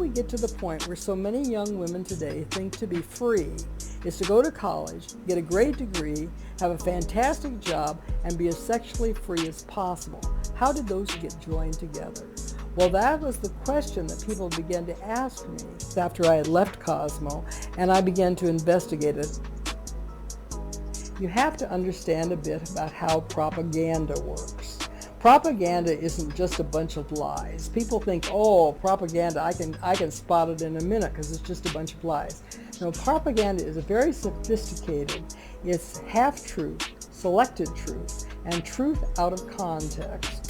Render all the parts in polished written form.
we get to the point where so many young women today think to be free is to go to college, get a great degree, have a fantastic job, and be as sexually free as possible? How did those get joined together? Well, that was the question that people began to ask me after I had left Cosmo, and I began to investigate it. You have to understand a bit about how propaganda works. Propaganda isn't just a bunch of lies. People think, oh, propaganda, I can spot it in a minute because it's just a bunch of lies. No, propaganda is very sophisticated. It's half-truth, selected truth, and truth out of context.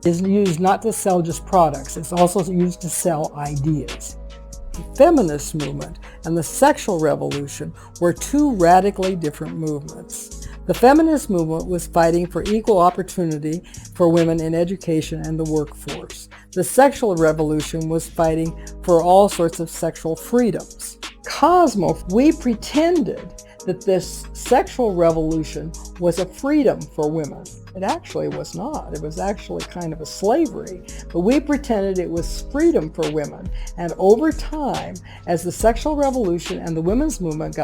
Is used not to sell just products, it's also used to sell ideas. The feminist movement and the sexual revolution were two radically different movements. The feminist movement was fighting for equal opportunity for women in education and the workforce. The sexual revolution was fighting for all sorts of sexual freedoms. Cosmo, we pretended that this sexual revolution was a freedom for women. It actually was not. It was actually kind of a slavery. But we pretended it was freedom for women. And over time, as the sexual revolution and the women's movement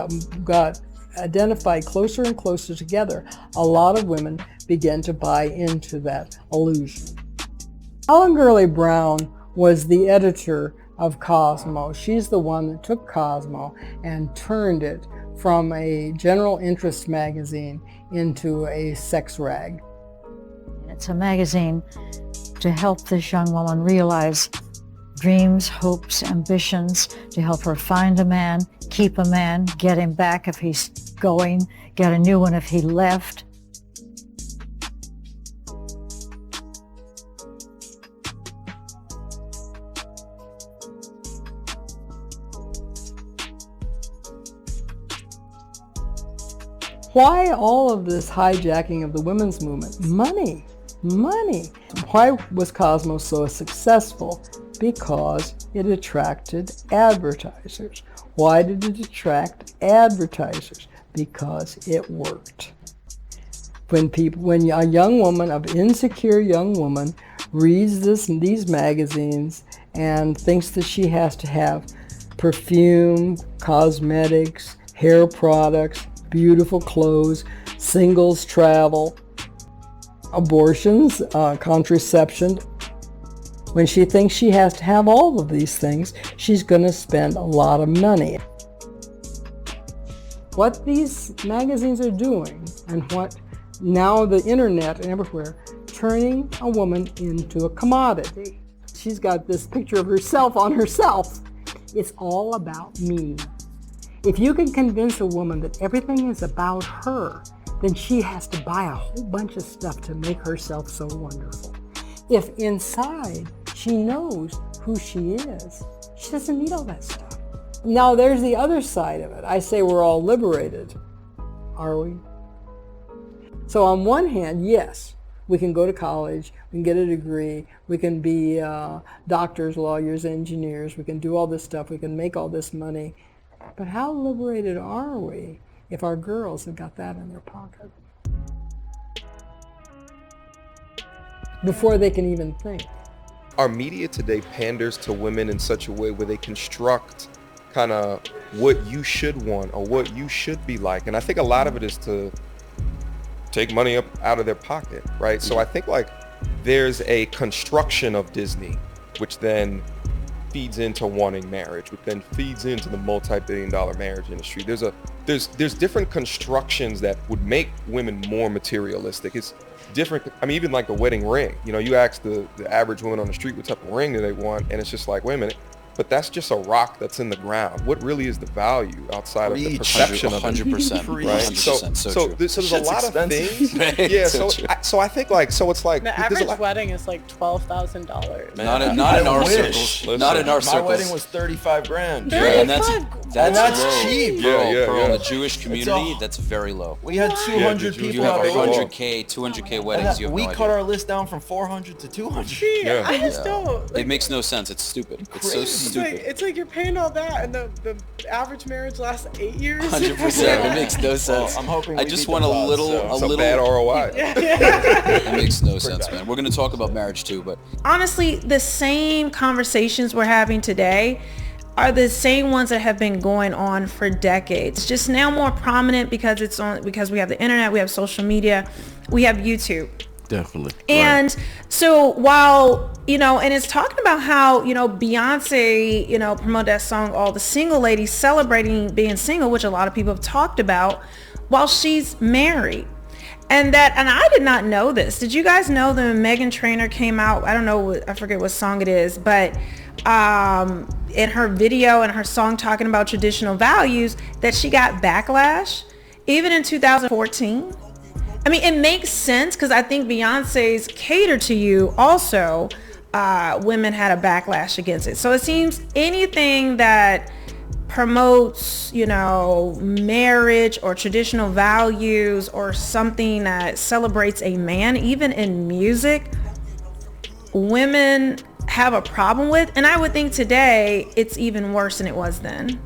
got identified closer and closer together, a lot of women began to buy into that illusion. Ellen Gurley Brown was the editor of Cosmo. She's the one that took Cosmo and turned it from a general interest magazine into a sex rag. It's a magazine to help this young woman realize dreams, hopes, ambitions, to help her find a man, keep a man, get him back if he's going, get a new one if he left. Why all of this hijacking of the women's movement? Money. Why was Cosmo so successful? Because it attracted advertisers. Why did it attract advertisers? Because it worked. When a young woman, an insecure young woman, reads these magazines and thinks that she has to have perfume, cosmetics, hair products, beautiful clothes, singles travel, abortions, contraception. When she thinks she has to have all of these things, she's going to spend a lot of money. What these magazines are doing, and what now the internet and everywhere, turning a woman into a commodity. She's got this picture of herself on herself. It's all about me. If you can convince a woman that everything is about her, then she has to buy a whole bunch of stuff to make herself so wonderful. If inside she knows who she is, she doesn't need all that stuff. Now there's the other side of it. I say we're all liberated. Are we? So on one hand, yes, we can go to college, we can get a degree, we can be doctors, lawyers, engineers, we can do all this stuff, we can make all this money. But how liberated are we if our girls have got that in their pocket before they can even think? Our media today panders to women in such a way where they construct kind of what you should want or what you should be like. And I think a lot of it is to take money up out of their pocket, right? So I think like there's a construction of Disney, which then feeds into wanting marriage, which then feeds into the multi-billion-dollar marriage industry. There's different constructions that would make women more materialistic. It's different. I mean, even like the wedding ring. You know, you ask the average woman on the street what type of ring do they want, and it's just like, wait a minute, but that's just a rock that's in the ground. What really is the value outside of the perception of it? 100%. Right? So there's a lot of things. Right? Yeah, so I think like, so it's like The average wedding is like $12,000. Not in our circles. Not in our circles. My wedding was $35,000. Yeah, and that's low. cheap. Bro, in the Jewish community, that's very low. We had 200 people. You have at the wedding. 100K weddings. You have we no cut idea. our list down from 400 to 200. Yeah. I just don't. It makes no sense. It's stupid. It's so stupid. It's like you're paying all that, and the average marriage lasts 8 years. 100%. It makes no sense. I'm hoping I just want a little. It's a bad ROI. It makes no sense, man. We're gonna talk about marriage too, but honestly, the same conversations we're having today are the same ones that have been going on for decades. Just now more prominent because because we have the internet, we have social media, we have YouTube. Definitely. And so while, and it's talking about how, Beyonce, promote that song, All the Single Ladies, celebrating being single, which a lot of people have talked about, while she's married. And I did not know this. Did you guys know that when Meghan Trainor came out, I forget what song it is, but in her video and her song talking about traditional values, that she got backlash, even in 2014. I mean, it makes sense because I think Beyonce's Cater to You also, women had a backlash against it. So it seems anything that promotes, marriage or traditional values or something that celebrates a man, even in music, women have a problem with. And I would think today it's even worse than it was then.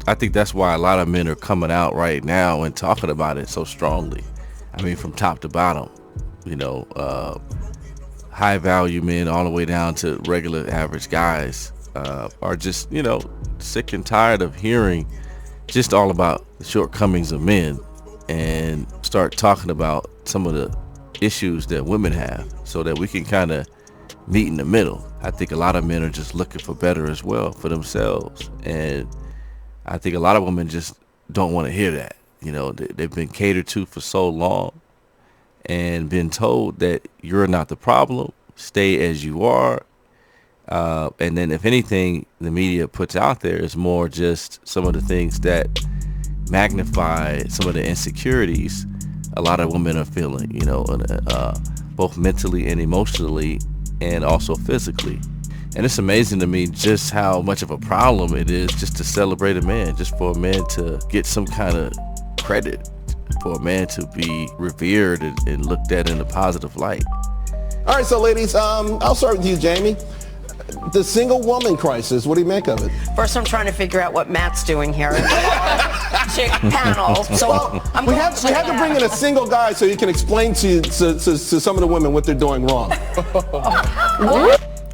I think that's why a lot of men are coming out right now and talking about it so strongly. I mean, from top to bottom, high value men all the way down to regular average guys are just, sick and tired of hearing just all about the shortcomings of men and start talking about some of the issues that women have so that we can kind of meet in the middle. I think a lot of men are just looking for better as well for themselves. And I think a lot of women just don't want to hear that. They've been catered to for so long and been told that you're not the problem, stay as you are. And then if anything, the media puts out there is more just some of the things that magnify some of the insecurities a lot of women are feeling, both mentally and emotionally and also physically. And it's amazing to me just how much of a problem it is just to celebrate a man, just for a man to get some kind of credit, for a man to be revered and looked at in a positive light. All right, so ladies, I'll start with you, Jamie. The single woman crisis, what do you make of it? First, I'm trying to figure out what Matt's doing here. Chick panel. So we have to bring in a single guy so you can explain to some of the women what they're doing wrong.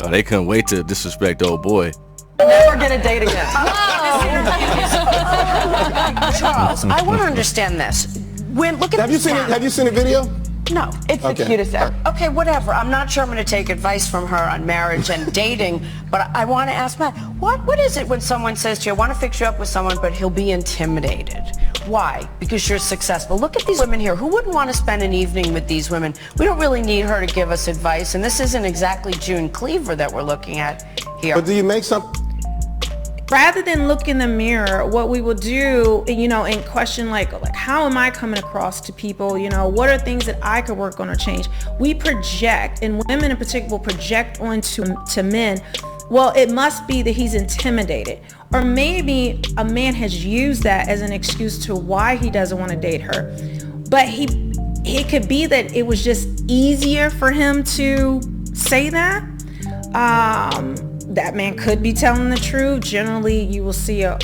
Oh, they couldn't wait to disrespect old boy. Never get a date again. Charles, I want to understand this. Have you seen a video? No, it's the cutest ever. Okay, whatever. I'm not sure I'm going to take advice from her on marriage and dating, but I want to ask Matt, what is it when someone says to you, I want to fix you up with someone, but he'll be intimidated? Why? Because you're successful. Look at these women here. Who wouldn't want to spend an evening with these women? We don't really need her to give us advice, and this isn't exactly June Cleaver that we're looking at here. But do you make some... Rather than look in the mirror, what we will do, and question like how am I coming across to people? What are things that I could work on or change? We project, and women in particular will project onto men. Well, it must be that he's intimidated, or maybe a man has used that as an excuse to why he doesn't want to date her. But it could be that it was just easier for him to say that. That man could be telling the truth. Generally, you will see a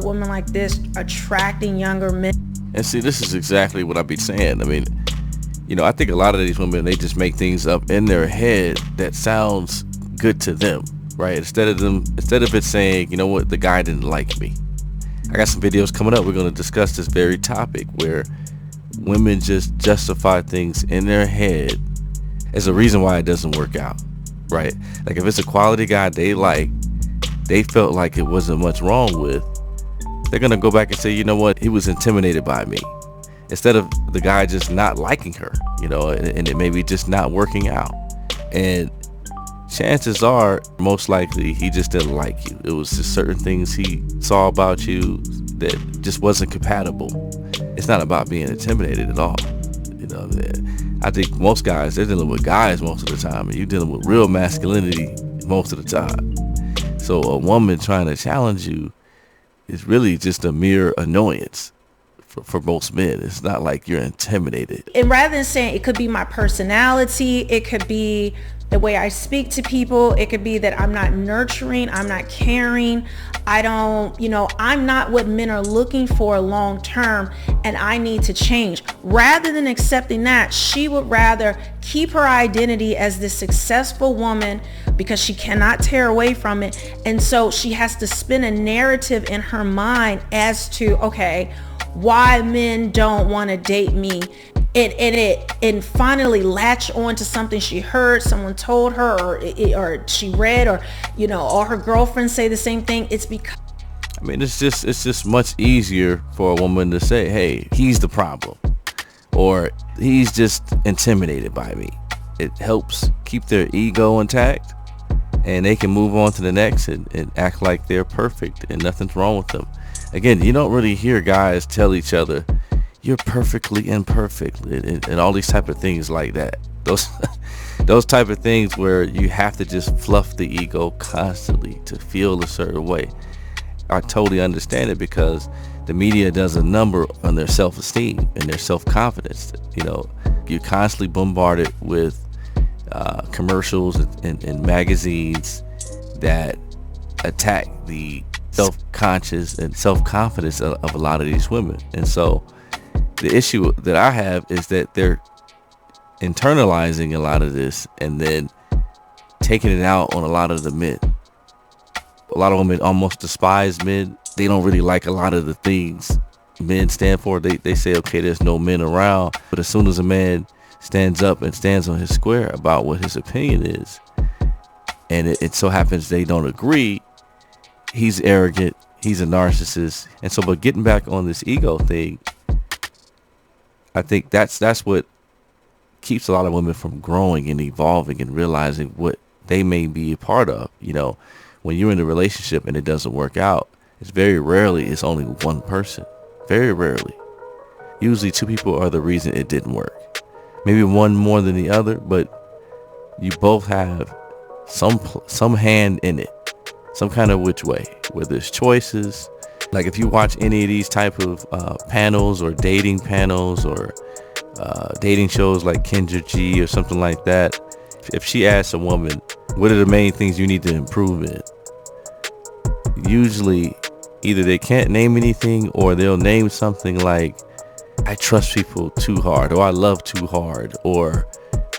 woman like this attracting younger men. And see, this is exactly what I be saying. I mean, I think a lot of these women, they just make things up in their head that sounds good to them, right? Instead of it saying, you know what, the guy didn't like me. I got some videos coming up. We're going to discuss this very topic where women just justify things in their head as a reason why it doesn't work out. Right? Like if it's a quality guy they felt like it wasn't much wrong with, they're going to go back and say, you know what, he was intimidated by me. Instead of the guy just not liking her, and it may be just not working out. And chances are, most likely, he just didn't like you. It was just certain things he saw about you that just wasn't compatible. It's not about being intimidated at all. You know, I think most guys, they're dealing with guys most of the time, and you're dealing with real masculinity most of the time. So a woman trying to challenge you is really just a mere annoyance for most men. It's not like you're intimidated. And rather than saying it could be my personality, it could be the way I speak to people, it could be that I'm not nurturing, I'm not caring, I'm not what men are looking for long term, and I need to change. Rather than accepting that, she would rather keep her identity as this successful woman because she cannot tear away from it. And so she has to spin a narrative in her mind as to, okay, why men don't want to date me, and finally latch on to something she heard, someone told her, or she read, or all her girlfriends say the same thing. It's because, I mean, it's just much easier for a woman to say, hey, he's the problem, or he's just intimidated by me. It helps keep their ego intact, and they can move on to the next and act like they're perfect and nothing's wrong with them. Again, you don't really hear guys tell each other, you're perfectly imperfect, and all these type of things like that. Those type of things where you have to just fluff the ego constantly to feel a certain way. I totally understand it, because the media does a number on their self-esteem and their self-confidence. You're constantly bombarded with commercials and magazines that attack the self-conscious and self-confidence of a lot of these women. And so the issue that I have is that they're internalizing a lot of this and then taking it out on a lot of the men. A lot of women almost despise men. They don't really like a lot of the things men stand for. They say, okay, there's no men around. But as soon as a man stands up and stands on his square about what his opinion is, and it so happens they don't agree, he's arrogant, he's a narcissist. And so, but getting back on this ego thing, I think that's what keeps a lot of women from growing and evolving and realizing what they may be a part of. When you're in a relationship and it doesn't work out, it's very rarely it's only one person. Very rarely. Usually two people are the reason it didn't work. Maybe one more than the other, but you both have some hand in it, some kind of which way, whether it's choices. Like if you watch any of these type of panels or dating panels or dating shows like Kendra G or something like that, if she asks a woman, what are the main things you need to improve in? Usually either they can't name anything, or they'll name something like, I trust people too hard, or I love too hard, or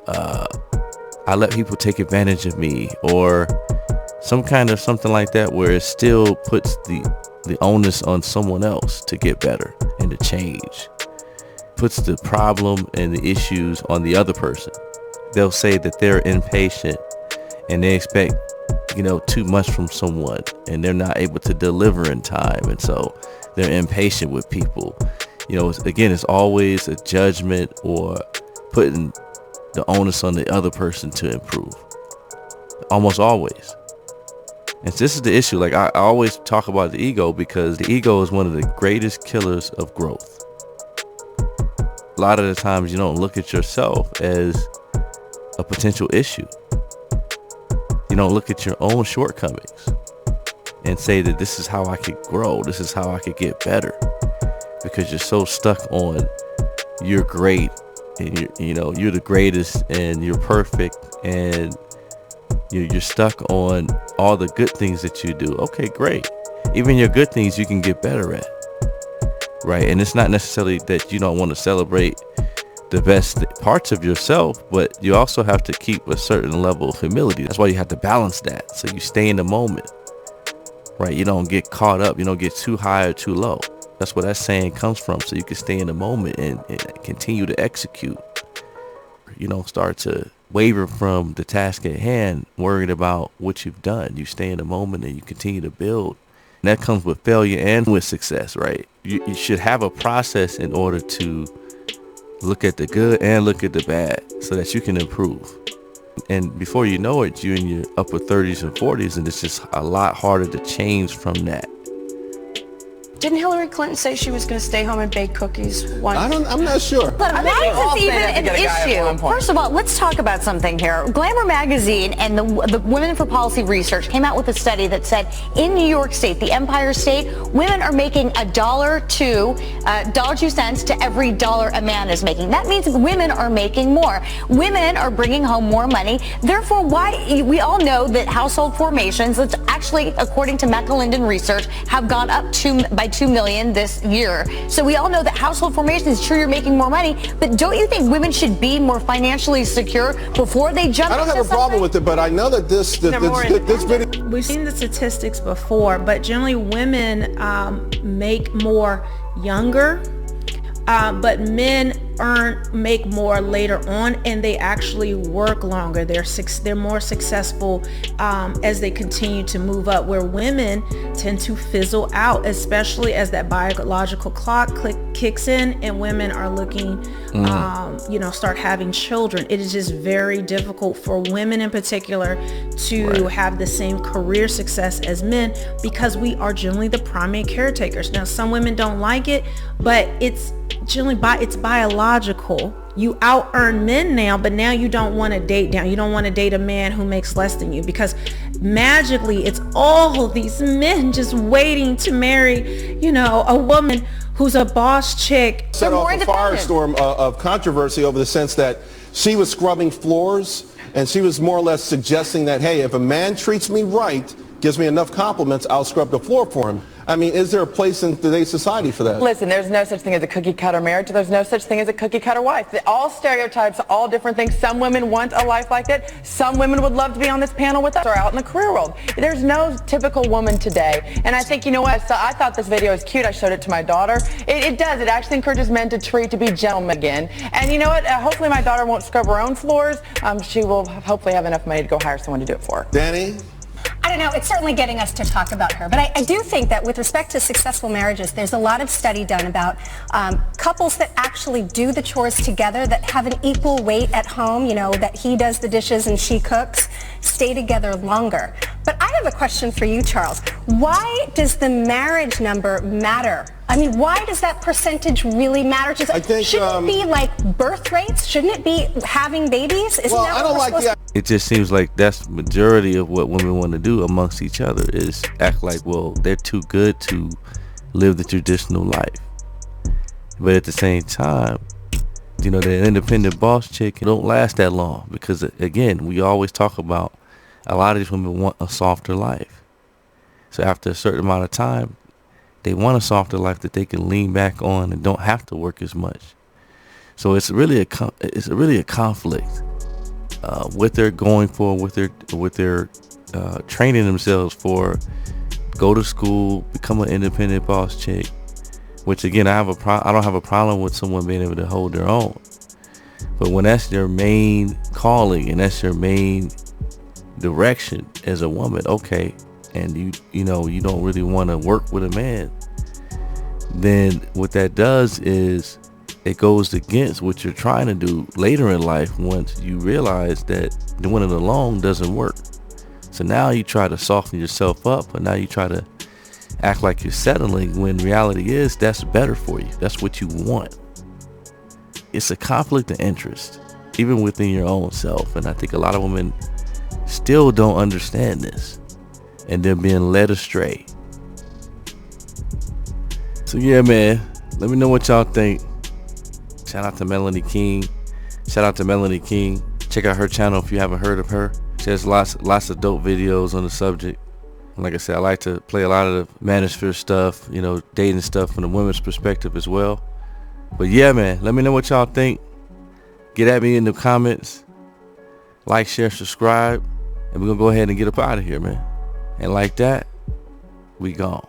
I let people take advantage of me, or some kind of something like that, where it still puts the onus on someone else to get better and to change. Puts the problem and the issues on the other person. They'll say that they're impatient and they expect too much from someone, and they're not able to deliver in time, and so they're impatient with people. It's always a judgment or putting the onus on the other person to improve. Almost always. And this is the issue. Like I always talk about the ego, because the ego is one of the greatest killers of growth. A lot of the times you don't look at yourself as a potential issue. You don't look at your own shortcomings and say that this is how I could grow, this is how I could get better, because you're so stuck on you're great and you're the greatest and you're perfect, and you're stuck on all the good things that you do. Okay, great. Even your good things you can get better at, right? And it's not necessarily that you don't want to celebrate the best parts of yourself, but you also have to keep a certain level of humility. That's why you have to balance that, so you stay in the moment, right? You don't get caught up, you don't get too high or too low. That's where that saying comes from, so you can stay in the moment and continue to execute. You don't start to waver from the task at hand, worried about what you've done. You stay in the moment and you continue to build. And that comes with failure and with success, right? You should have a process in order to look at the good and look at the bad, so that you can improve. And before you know it, you're in your upper 30s and 40s, and it's just a lot harder to change from that. Didn't Hillary Clinton say she was going to stay home and bake cookies once? I'm not sure. But why is this even an issue? First of all, let's talk about something here. Glamour magazine and the Women for Policy Research came out with a study that said in New York State, the Empire State, women are making $1.02 to every dollar a man is making. That means women are making more. Women are bringing home more money. Therefore, we all know that household formations, that's actually, according to McAlinden Research, have gone up by 2 million this year. So we all know that household formations, sure, you're making more money, but don't you think women should be more financially secure before they jump? I don't have a problem with it, but I know that this video. We've seen the statistics before, but generally women make more younger, but men make more later on, and they actually work longer. They're more successful as they continue to move up, where women tend to fizzle out, especially as that biological clock kicks in and women are looking start having children. It is just very difficult for women in particular to have the same career success as men, because we are generally the primary caretakers. Now, some women don't like it, but it's generally it's biological. You out earn men now, but now you don't want to date down. You don't want to date a man who makes less than you, because magically it's all of these men just waiting to marry, a woman who's a boss chick. Set off a firestorm of controversy over the sense that she was scrubbing floors, and she was more or less suggesting that, hey, if a man treats me right, gives me enough compliments, I'll scrub the floor for him. I mean, is there a place in today's society for that? Listen, there's no such thing as a cookie cutter marriage. There's no such thing as a cookie cutter wife. All stereotypes, all different things. Some women want a life like that. Some women would love to be on this panel with us or out in the career world. There's no typical woman today. And I think, you know what, I thought this video was cute. I showed it to my daughter. It does. It actually encourages men to be gentlemen again. And you know what? Hopefully my daughter won't scrub her own floors. She will hopefully have enough money to go hire someone to do it for her. Danny? I don't know, it's certainly getting us to talk about her, but I do think that with respect to successful marriages, there's a lot of study done about couples that actually do the chores together, that have an equal weight at home, that he does the dishes and she cooks, stay together longer. But I have a question for you, Charles. Why does the marriage number matter? I mean, why does that percentage really matter? Shouldn't it be like birth rates? Shouldn't it be having babies? Isn't that what we're supposed to? It just seems like that's the majority of what women want to do amongst each other, is act like, well, they're too good to live the traditional life. But at the same time, the independent boss chick don't last that long, because again, we always talk about a lot of these women want a softer life. So after a certain amount of time, they want a softer life that they can lean back on and don't have to work as much. So it's really a conflict. What they're going for, what they're training themselves for, go to school, become an independent boss chick, which again, I don't have a problem with someone being able to hold their own. But when that's your main calling and that's your main direction as a woman, okay, and you don't really want to work with a man, then what that does is it goes against what you're trying to do later in life, once you realize that doing it alone doesn't work. So now you try to soften yourself up, but now you try to act like you're settling, when reality is that's better for you. That's what you want. It's a conflict of interest, even within your own self. And I think a lot of women still don't understand this, and they're being led astray. So yeah, man, let me know what y'all think. Shout out to Melanie King. Check out her channel if you haven't heard of her. She has lots of dope videos on the subject. And like I said, I like to play a lot of the Manosphere stuff, dating stuff from the women's perspective as well. But yeah, man, let me know what y'all think. Get at me in the comments. Like, share, subscribe. And we're going to go ahead and get up out of here, man. And like that, we gone.